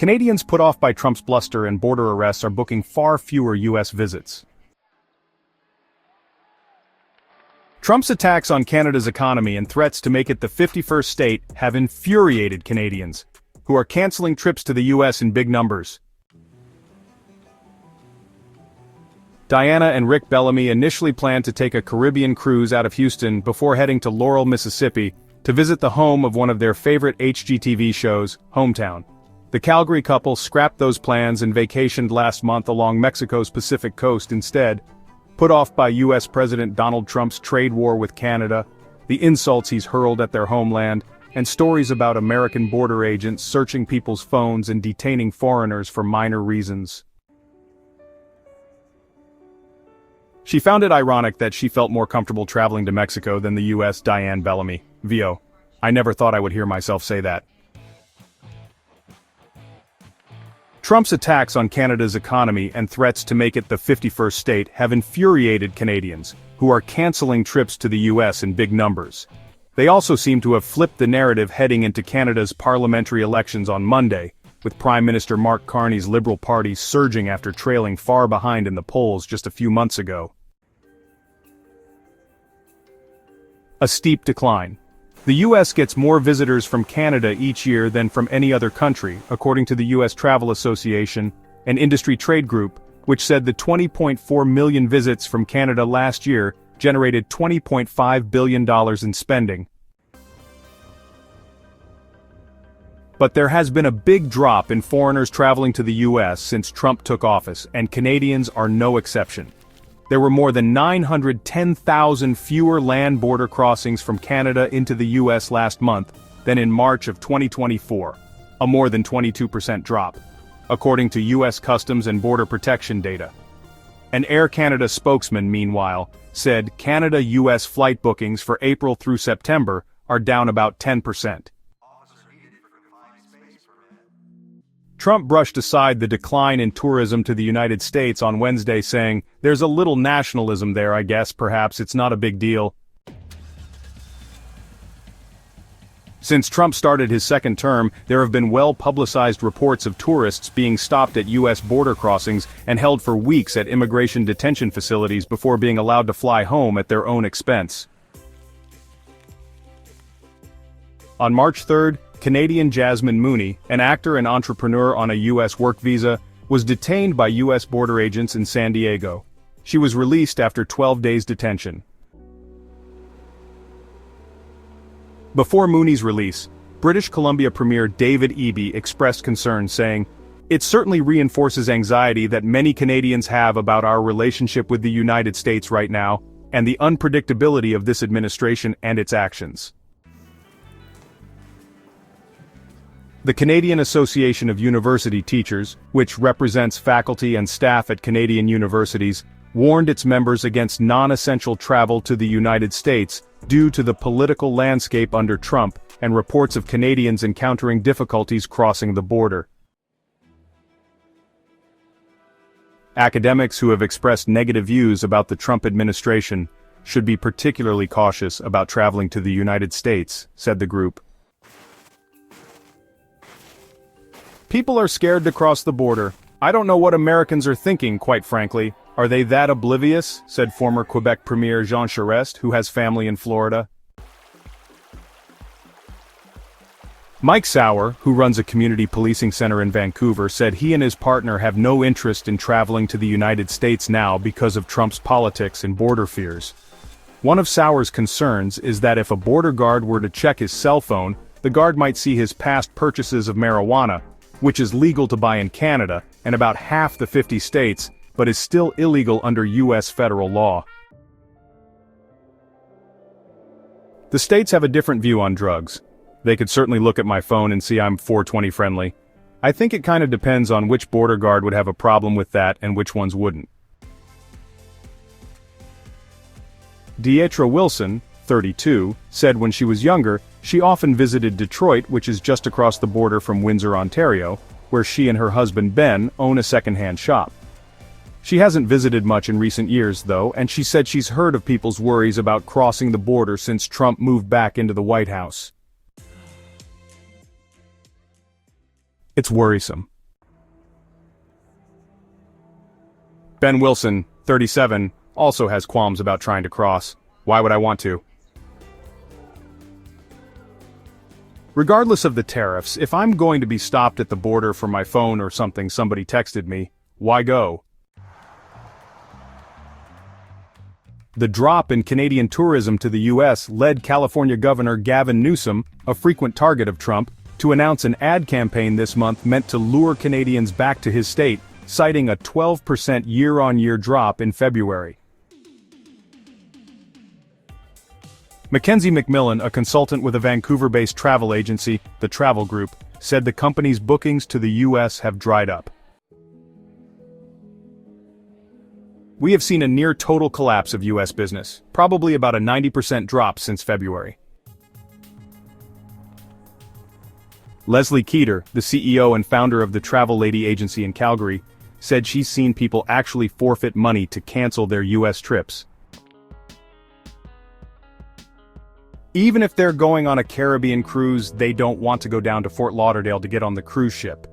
Canadians put off by Trump's bluster and border arrests are booking far fewer U.S. visits. Trump's attacks on Canada's economy and threats to make it the 51st state have infuriated Canadians, who are canceling trips to the U.S. in big numbers. Diana and Rick Bellamy initially planned to take a Caribbean cruise out of Houston before heading to Laurel, Mississippi, to visit the home of one of their favorite HGTV shows, Hometown. The Calgary couple scrapped those plans and vacationed last month along Mexico's Pacific coast instead, put off by U.S. President Donald Trump's trade war with Canada, the insults he's hurled at their homeland, and stories about American border agents searching people's phones and detaining foreigners for minor reasons. She found it ironic that she felt more comfortable traveling to Mexico than the U.S. Diane Bellamy. VO. I never thought I would hear myself say that. Trump's attacks on Canada's economy and threats to make it the 51st state have infuriated Canadians, who are canceling trips to the U.S. in big numbers. They also seem to have flipped the narrative heading into Canada's parliamentary elections on Monday, with Prime Minister Mark Carney's Liberal Party surging after trailing far behind in the polls just a few months ago. A steep decline. The U.S. gets more visitors from Canada each year than from any other country, according to the U.S. Travel Association, an industry trade group, which said the 20.4 million visits from Canada last year generated $20.5 billion in spending. But there has been a big drop in foreigners traveling to the U.S. since Trump took office, and Canadians are no exception. There were more than 910,000 fewer land border crossings from Canada into the U.S. last month than in March of 2024, a more than 22% drop, according to U.S. Customs and Border Protection data. An Air Canada spokesman, meanwhile, said Canada-U.S. flight bookings for April through September are down about 10%. Trump brushed aside the decline in tourism to the United States on Wednesday, saying, "There's a little nationalism there, I guess, perhaps it's not a big deal." Since Trump started his second term, there have been well-publicized reports of tourists being stopped at U.S. border crossings and held for weeks at immigration detention facilities before being allowed to fly home at their own expense. On March 3rd, Canadian Jasmine Mooney, an actor and entrepreneur on a U.S. work visa, was detained by U.S. border agents in San Diego. She was released after 12 days detention. Before Mooney's release, British Columbia Premier David Eby expressed concern, saying, "It certainly reinforces anxiety that many Canadians have about our relationship with the United States right now, and the unpredictability of this administration and its actions." The Canadian Association of University Teachers, which represents faculty and staff at Canadian universities, warned its members against non-essential travel to the United States due to the political landscape under Trump and reports of Canadians encountering difficulties crossing the border. Academics who have expressed negative views about the Trump administration should be particularly cautious about traveling to the United States, said the group. People are scared to cross the border. I don't know what Americans are thinking, quite frankly. Are they that oblivious? Said former Quebec Premier Jean Charest, who has family in Florida. Mike Sauer, who runs a community policing center in Vancouver, said he and his partner have no interest in traveling to the United States now because of Trump's politics and border fears. One of Sauer's concerns is that if a border guard were to check his cell phone, the guard might see his past purchases of marijuana, which is legal to buy in Canada and about half the 50 states, but is still illegal under U.S. federal law. The states have a different view on drugs. They could certainly look at my phone and see I'm 420 friendly. I think it kind of depends on which border guard would have a problem with that and which ones wouldn't. Dietra Wilson, 32, said when she was younger, she often visited Detroit, which is just across the border from Windsor, Ontario, where she and her husband Ben own a second-hand shop. She hasn't visited much in recent years, though, and she said she's heard of people's worries about crossing the border since Trump moved back into the White House. It's worrisome. Ben Wilson, 37, also has qualms about trying to cross. Why would I want to? Regardless of the tariffs, if I'm going to be stopped at the border for my phone or something somebody texted me, why go? The drop in Canadian tourism to the U.S. led California Governor Gavin Newsom, a frequent target of Trump, to announce an ad campaign this month meant to lure Canadians back to his state, citing a 12% year-on-year drop in February. McKenzie McMillan, a consultant with a Vancouver-based travel agency, The Travel Group, said the company's bookings to the U.S. have dried up. We have seen a near-total collapse of U.S. business, probably about a 90% drop since February. Lesley Keyter, the CEO and founder of the Travel Lady Agency in Calgary, said she's seen people actually forfeit money to cancel their U.S. trips. Even if they're going on a Caribbean cruise, they don't want to go down to Fort Lauderdale to get on the cruise ship.